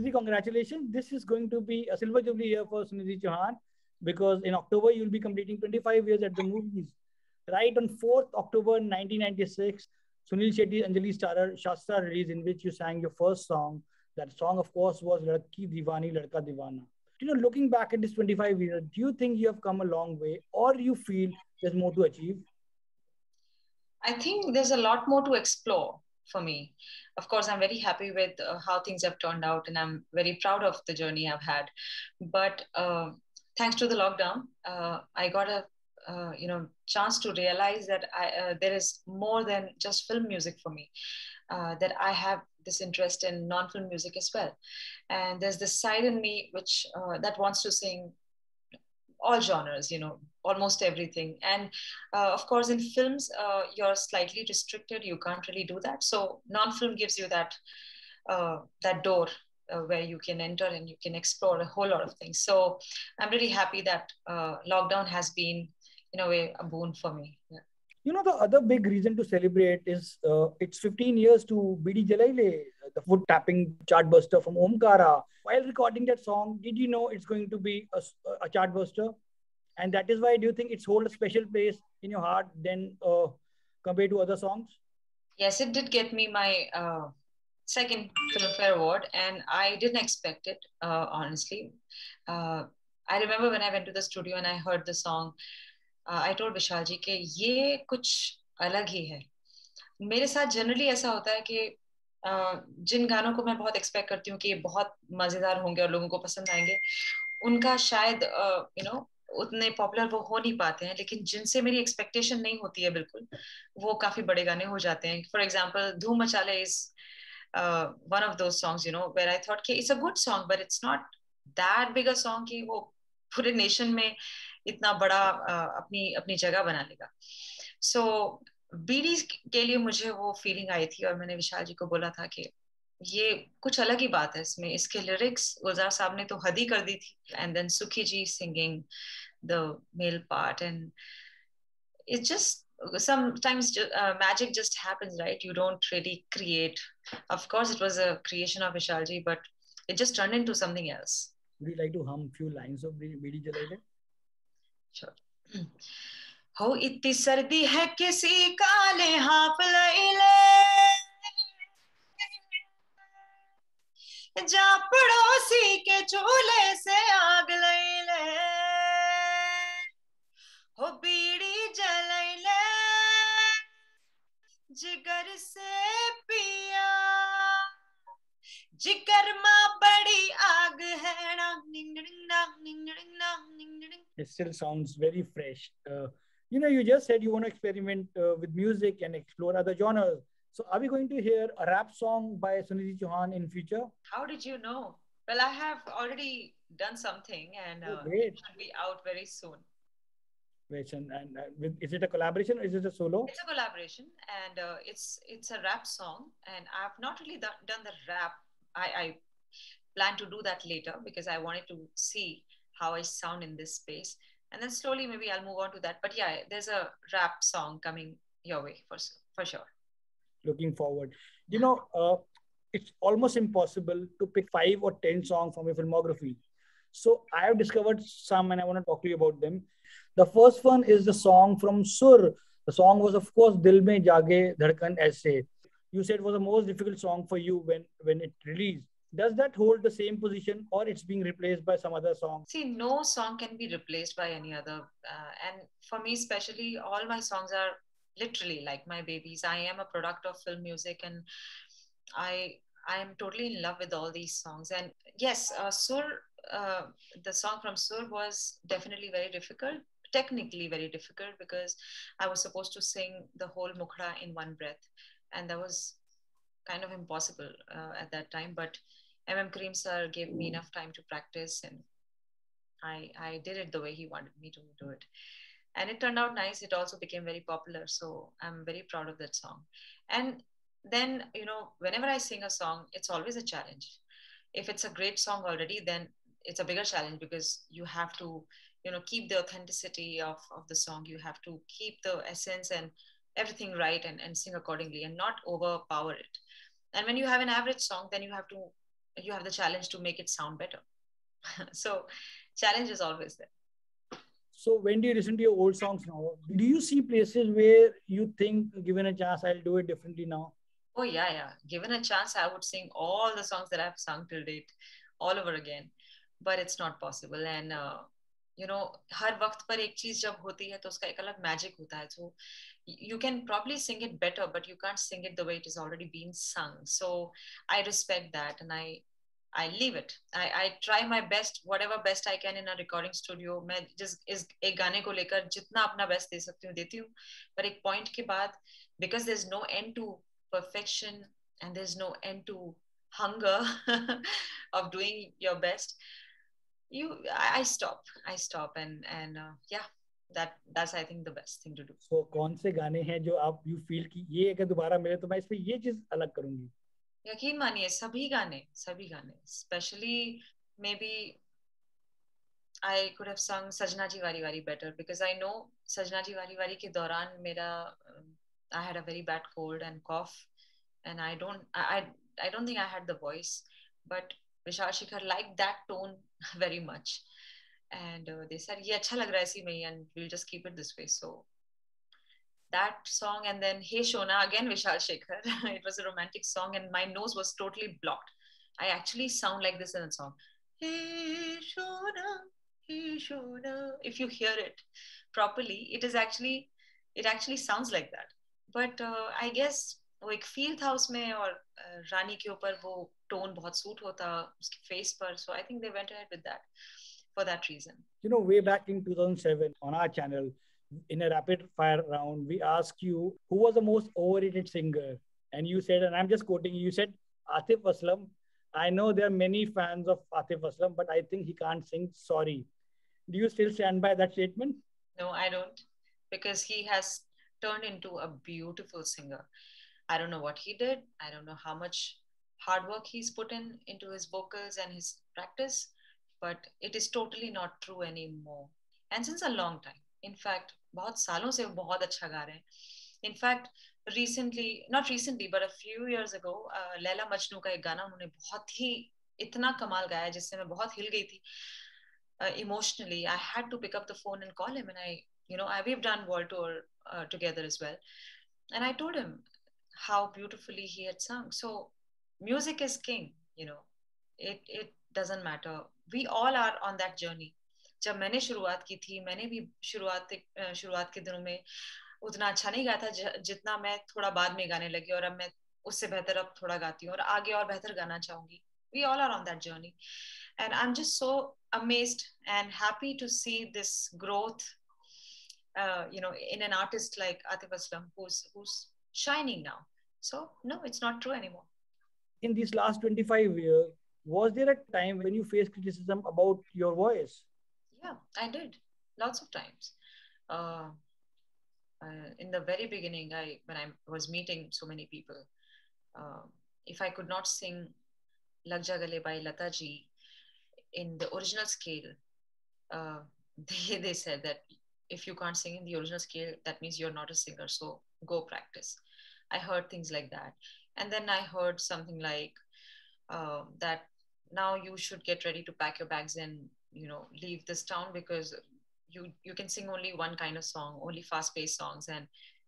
Sunidhi, congratulations. This is going to be a silver jubilee year for Sunidhi Chauhan because in October you'll be completing 25 years at the movies. Right on 4th October 1996, Sunil Shetty Anjali Starer Shastra release in which you sang your first song. That song, of course, was Ladki Diwani Ladka Diwana. Looking back at this 25 years, do you think you have come a long way or you feel there's more to achieve? I think there's a lot more to explore for me. Of course, I'm very happy with how things have turned out, and I'm very proud of the journey I've had. But thanks to the lockdown, I got a chance to realize that there is more than just film music for me. That I have this interest in non-film music as well, and there's this side in me which that wants to sing all genres, almost everything. And of course, in films, you're slightly restricted. You can't really do that. So non-film gives you that door where you can enter and you can explore a whole lot of things. So I'm really happy that lockdown has been, in a way, a boon for me. Yeah. The other big reason to celebrate is it's 15 years to Beedi Jalaile, the foot tapping chartbuster from Omkara. While recording that song, did you know it's going to be a chartbuster? And that is why do you think it's hold a special place in your heart than compared to other songs? Yes, it did get me my second Filmfare Award, and I didn't expect it, honestly. I remember when I went to the studio and I heard the song, I told Vishal ji कि ये कुछ अलग ही है. मेरे साथ generally ऐसा होता है कि जिन गानों को मैं बहुत एक्सपेक्ट करती हूँ कि ये बहुत मजेदार होंगे और लोगों को पसंद आएंगे, उनका शायद उतने पॉपुलर वो हो नहीं पाते हैं, लेकिन जिनसे मेरी एक्सपेक्टेशन नहीं होती है बिल्कुल, वो काफी बड़े गाने हो जाते हैं. For example Dhoom Machale is one of those songs where I thought कि it's a good song but it's not that big a song कि वो पूरे नेशन में इतना बड़ा अपनी अपनी जगह बना लेगा. सो बीडी के लिए मुझे वो फीलिंग आई थी और मैंने विशाल जी को बोला था कि ये कुछ अलग ही बात है इसमें. इसके लिरिक्स गुलजार साहब ने तो हद ही कर दी थी. And then Sukhi ji singing the male part, and it's just sometimes magic just happens, right? You don't really create. Of course it was a creation of Vishalji, but it just turned into something else. Would you like to hum few lines of Beedi Jalaile? Sure. हो इतनी सर्दी है किसी काले half लैले, जा पड़ोसी के चूल्हे से आग लैले, हो बीड़ी जलैले जिगर से पिया, जिगर मां बड़ी आग है. It still sounds very fresh. You just said you want to experiment with music and explore other genres. So are we going to hear a rap song by Sunidhi Chauhan in future? How did you know? Well, I have already done something, and it should be out very soon. And is it a collaboration or is it a solo? It's a collaboration, and it's a rap song, and I've not really done the rap. I plan to do that later because I wanted to see how I sound in this space, and then slowly maybe I'll move on to that. But yeah, there's a rap song coming your way for sure. Looking forward. It's almost impossible to pick 5 or 10 songs from your filmography. So I have discovered some and I want to talk to you about them. The first one is the song from Sur. The song was, of course, Dil Mein Jaage Dhadkan Aise. You said it was the most difficult song for you when it released. Does that hold the same position or it's being replaced by some other song? See, no song can be replaced by any other. And for me, especially, all my songs are literally like my babies. I am a product of film music, and I am totally in love with all these songs. And yes, Sur, the song from Sur was definitely very difficult, technically very difficult, because I was supposed to sing the whole Mukhra in one breath, and that was kind of impossible at that time. But M.M. Karim sir gave me enough time to practice, and I did it the way he wanted me to do it. And it turned out nice. It also became very popular. So I'm very proud of that song. And then, whenever I sing a song, it's always a challenge. If it's a great song already, then it's a bigger challenge because you have to, keep the authenticity of the song. You have to keep the essence and everything right and sing accordingly and not overpower it. And when you have an average song, then you have to you have the challenge to make it sound better. So challenge is always there. So when do you listen to your old songs now? Do you see places where you think, given a chance, I'll do it differently now? Oh yeah, yeah. Given a chance, I would sing all the songs that I've sung till date all over again. But it's not possible. And हर वक्त पर एक चीज जब होती है तो उसका एक अलग मैजिक होता है. So you can probably sing it better, but you can't sing it the way it is already been sung. So I respect that, and I leave it. I try my best, whatever best I can in a recording studio. मैं जिस इस एक गाने को लेकर जितना अपना best दे सकती हूँ देती हूँ. पर एक पॉइंट के बाद, because there's no end to perfection and there's no end to hunger of doing your best, I stop and yeah, that's I think the best thing to do. So कौन से गाने हैं जो आप you feel कि ये अगर दोबारा मिले तो मैं इस पे ये चीज अलग करूंगी? यकीन मानिए सभी गाने especially maybe I could have sung Sajna Ji Wari Wari better, because I know Sajna Ji Wari Wari ke dauran I had a very bad cold and cough, and I don't think I had the voice, but Vishal Shikhar liked that tone very much, and they said ये अच्छा लग रहा है इसी में ही, and we'll just keep it this way. So that song, and then Hey Shona, again Vishal Shekhar. It was a romantic song, and my nose was totally blocked. I actually sound like this in the song. Hey Shona, Hey Shona. If you hear it properly, it actually sounds like that. But I guess वो एक feel था उसमें, और रानी के ऊपर वो tone बहुत suit होता उसके फेस पर. So I think they went ahead with that for that reason. You know, way back in 2007 on our channel, in a rapid fire round, we asked you who was the most overrated singer. And you said, and I'm just quoting you said, Atif Aslam. I know there are many fans of Atif Aslam, but I think he can't sing. Sorry. Do you still stand by that statement? No, I don't, because he has turned into a beautiful singer. I don't know what he did. I don't know how much hard work he's put in into his vocals and his practice, but it is totally not true anymore. And since a long time, in fact, बहुत सालों से वो बहुत अच्छा गा रहे हैं. In fact, recently, not recently, but a few years ago, Laila Majnu का एक गाना उन्होंने बहुत ही इतना कमाल गाया जिससे मैं बहुत हिल गई थी. Emotionally, I had to pick up the phone and call him, and we've done world tour together as well, and I told him how beautifully he had sung. So music is king, it doesn't matter. We all are on that journey. जब मैंने शुरुआत की थी, मैंने भी शुरुआत के दिनों में उतना अच्छा नहीं गाता जितना मैं थोड़ा बाद में गाने लगी, और अब मैं उससे बेहतर अब थोड़ा गाती हूँ और आगे और बेहतर गाना चाहूंगी. We all are on that journey, and I'm just so amazed and happy to see this growth, in an artist like Atif Aslam, who's shining now. So no, it's not true anymore. In these last 25 years, was there a time when you faced criticism about your voice? Yeah, I did lots of times. Uh, in the very beginning, when I was meeting so many people, uh, if I could not sing Lag Ja Gale by Lata Ji in the original scale, uh, they said that if you can't sing in the original scale, that means you're not a singer. So go practice. I heard things like that. And then I heard something like that now you should get ready to pack your bags and, leave this town, because you can sing only one kind of song, only fast-paced songs, and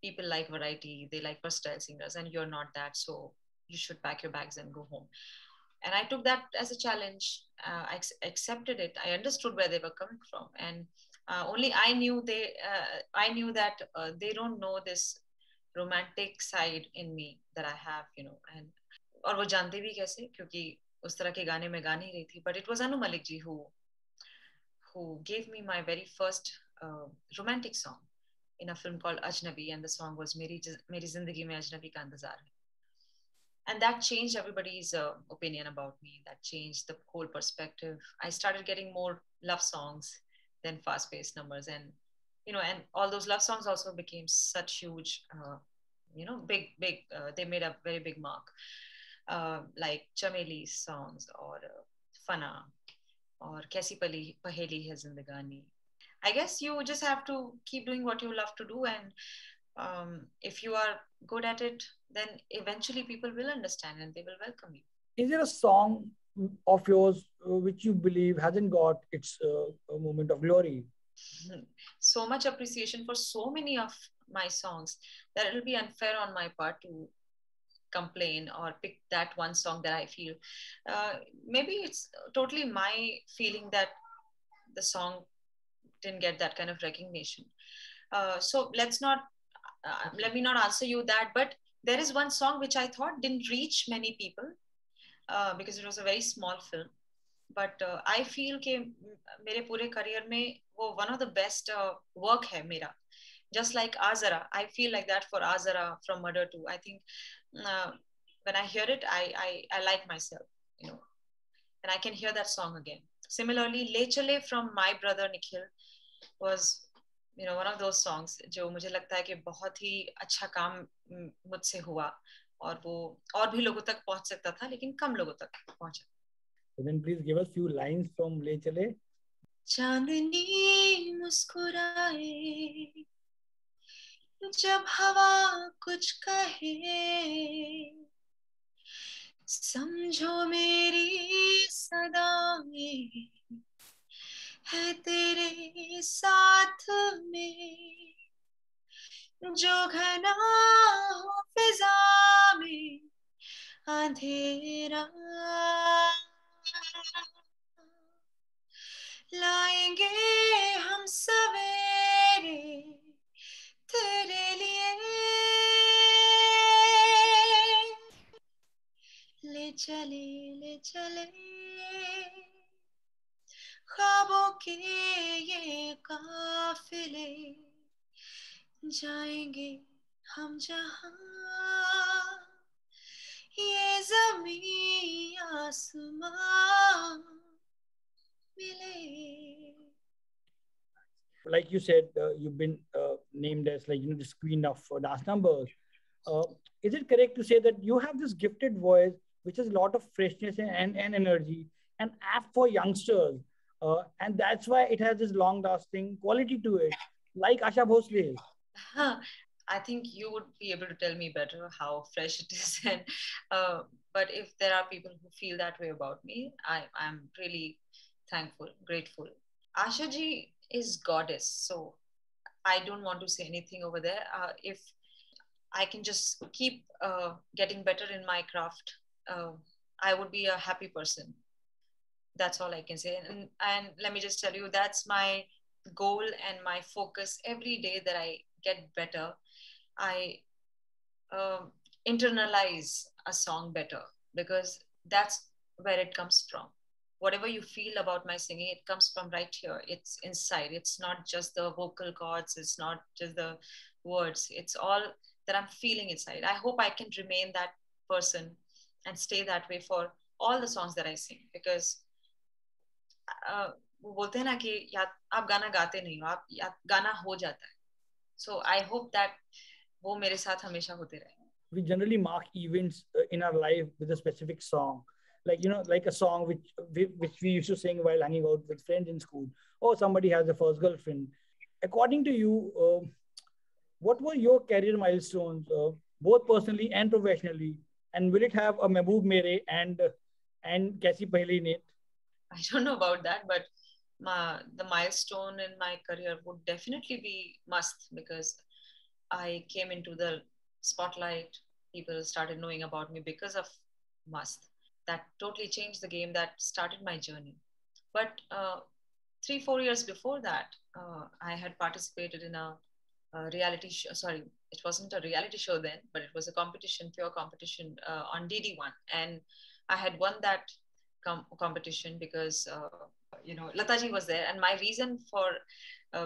people like variety, they like versatile singers, and you're not that. So you should pack your bags and go home. And I took that as a challenge. I accepted it. I understood where they were coming from, and only I knew that they don't know this romantic side in me that I have, and और वो जानते भी कैसे, क्योंकि उस तरह के गाने में गा नहीं रही थी. But it was Anu Malik ji who gave me my very first romantic song in a film called Ajnabi, and the song was मेरी जिंदगी में अजनबी का इंतजार है. And that changed everybody's opinion about me. That changed the whole perspective. I started getting more love songs than fast-paced numbers, and and all those love songs also became such huge, big. They made a very big mark, like Chameli's songs, or Fana, or Kaisi Paheli Hai Zindagani. I guess you just have to keep doing what you love to do, and if you are good at it, then eventually people will understand and they will welcome you. Is there a song of yours which you believe hasn't got its a moment of glory? So much appreciation for so many of my songs that it'll be unfair on my part to complain or pick that one song that I feel. Uh, Maybe it's totally my feeling that the song didn't get that kind of recognition. So let me not answer you that, but there is one song which I thought didn't reach many people because it was a very small film. But I feel कि मेरे पूरे career में वो one of the best work है मेरा. Just like Azara, I feel like that for Azara from Murder 2. I think when I hear it, I like myself, you know, and I can hear that song again. Similarly, Le Chale from my brother Nikhil was, you know, one of those songs जो मुझे लगता है कि बहुत ही अच्छा काम मुझसे हुआ और वो और भी लोगों तक पहुंच सकता था लेकिन कम लोगों तक पहुंचा. So then please give us few lines from Le Chale. चांदनी मुस्कुराए जब हवा कुछ कहे, समझो मेरी सदाएं है तेरे साथ में, जो घना हो फिजा में अंधेरा लाएंगे हम सवेरे तेरे लिए. ले चले ख्वाबों के ये काफिले, जाएंगे हम जहां ये ज़मीं आसमां मिले. Like you said, you've been named as, like, this queen of dance numbers. Uh, is it correct to say that you have this gifted voice, which has a lot of freshness and energy, and apt for youngsters, and that's why it has this long-lasting quality to it, like Asha Bhosle's? I think you would be able to tell me better how fresh it is. And uh, but if there are people who feel that way about me, I'm really thankful, grateful. Asha ji is goddess, so I don't want to say anything over there. If I can just keep getting better in my craft, uh, I would be a happy person. That's all I can say. And let me just tell you, that's my goal and my focus every day, that I get better. I um internalize a song better, because that's where it comes from. Whatever you feel about my singing, it comes from right here. It's inside. It's not just the vocal cords, it's not just the words, it's all that I'm feeling inside. I hope I can remain that person and stay that way for all the songs that I sing, because वो बोलते हैं ना कि या आप गाना गाते नहीं हो, आप या गाना हो जाता है. सो आई होप दैट वो मेरे साथ हमेशा होते रहे. We generally mark events in our life with a specific song, like, like a song which we used to sing while hanging out with friends in school, or somebody has a first girlfriend. According to you, what were your career milestones, both personally and professionally, and will it have a Mehboob Mere and Kaisi Pehli in it? I don't know about that, but the milestone in my career would definitely be Mast, because I came into the spotlight. People started knowing about me because of Mast. That totally changed the game. That started my journey. But 3-4 years before that, I had participated in a reality show. Sorry, it wasn't a reality show then, but it was a competition, pure competition on DD1, and I had won that competition because Lataji was there, and my reason for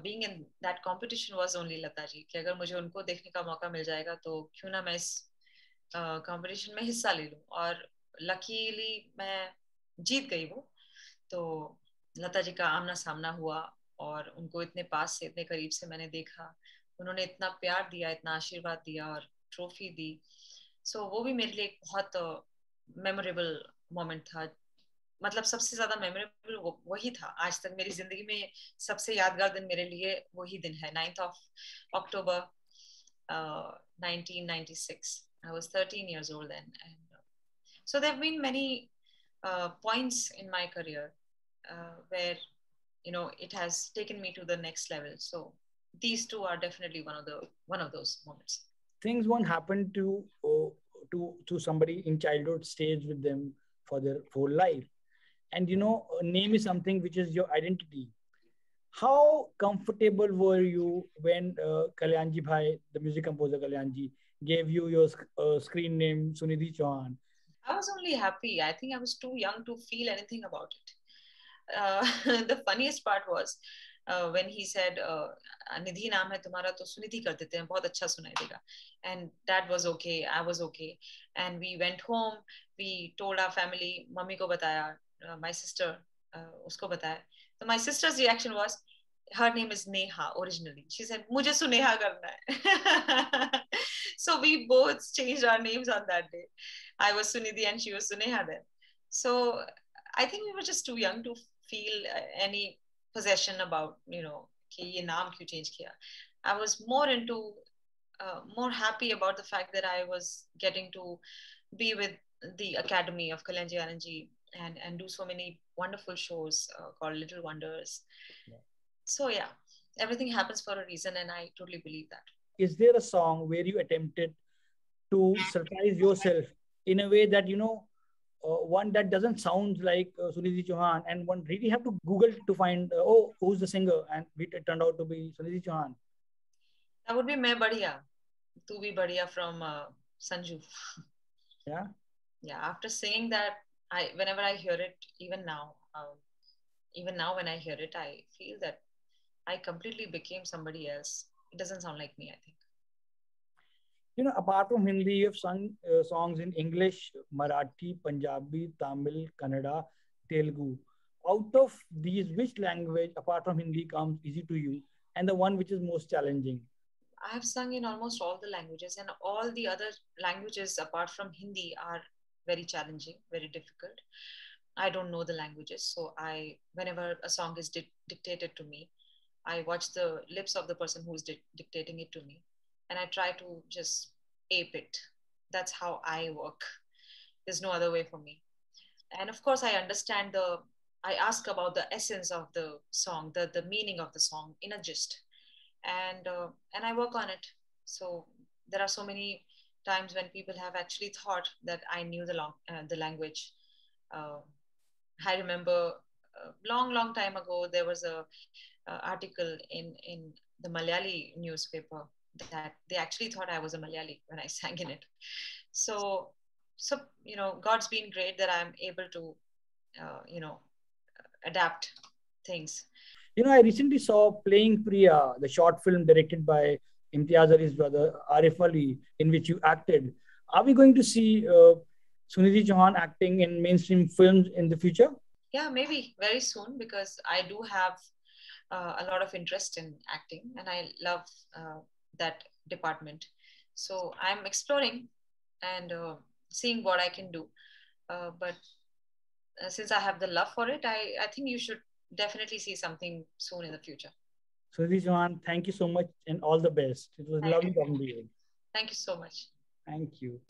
being in that competition was only Lataji. कि अगर मुझे उनको देखने का मौका मिल जाएगा तो क्यों ना मैं इस कंपटीशन में हिस्सा ले लूं. और लकीली मैं जीत गई वो. तो लता जी का आमना सामना हुआ और उनको इतने पास से, इतने करीब से मैंने देखा. उन्होंने इतना प्यार दिया, इतना आशीर्वाद दिया और ट्रॉफी दी. सो वो भी मेरे लिए एक बहुत मेमोरेबल मोमेंट था. मतलब सबसे ज्यादा मेमोरेबल वही था. आज तक मेरी जिंदगी में सबसे यादगार दिन मेरे लिए वही दिन है. 9th of October 1996. I was 13 years old then. And so there have been many points in my career where it has taken me to the next level. So these two are definitely one of those moments. Things won't happen to somebody in childhood, stays with them for their whole life. And a name is something which is your identity. How comfortable were you when Kalyanji Bhai, the music composer Kalyanji, gave you your screen name Sunidhi Chauhan? I was only happy. I think I was too young to feel anything about it. The funniest part was when he said, "Nidhi naam hai tumhara, to Sunidhi kar dete hain, bahut acha sunai dega." And that was okay. I was okay. And we went home. We told our family. Mummy ko bataya. My sister usko bataya. So my sister's reaction was, her name is Neha originally. She said, "Mujhe Suneha karna hai." So we both changed our names on that day. I was Sunidhi and she was Suneha then. So I think we were just too young to feel any possession about कि ये नाम क्यों change किया. I was more happy about the fact that I was getting to be with the Academy of Kalyanji Anandji and do so many wonderful shows called Little Wonders. Yeah. So yeah, everything happens for a reason, and I totally believe that. Is there a song where you attempted to surprise yourself in a way that one that doesn't sound like Sunidhi Chauhan, and one really have to Google to find who's the singer, and it turned out to be Sunidhi Chauhan? That would be Main Badhiya, Tu Bhi Badhiya from Sanju. Yeah. Yeah. After singing that, whenever I hear it, even now when I hear it, I feel that I completely became somebody else. It doesn't sound like me, I think. Apart from Hindi, you have sung songs in English, Marathi, Punjabi, Tamil, Kannada, Telugu. Out of these, which language, apart from Hindi, comes easy to you, and the one which is most challenging? I have sung in almost all the languages, and all the other languages apart from Hindi are very challenging, very difficult. I don't know the languages, so whenever a song is dictated to me, I watch the lips of the person who is dictating it to me, and I try to just ape it. That's how I work. There's no other way for me. And of course, I ask about the essence of the song, the meaning of the song in a gist, and I work on it. So there are so many times when people have actually thought that I knew the language. Uh, I remember a long time ago there was a article in the Malayali newspaper that they actually thought I was a Malayali when I sang in it. So God's been great that I'm able to adapt things. I recently saw Playing Priya, the short film directed by Imtiaz Ali's brother Arif Ali, in which you acted. Are we going to see Sunidhi Chauhan acting in mainstream films in the future? Yeah, maybe very soon, because I do have a lot of interest in acting and I love that department. So I'm exploring and seeing what I can do. But since I have the love for it, I think you should definitely see something soon in the future. Sunidhi Chauhan, thank you so much and all the best. It was lovely talking to you. Thank you so much. Thank you.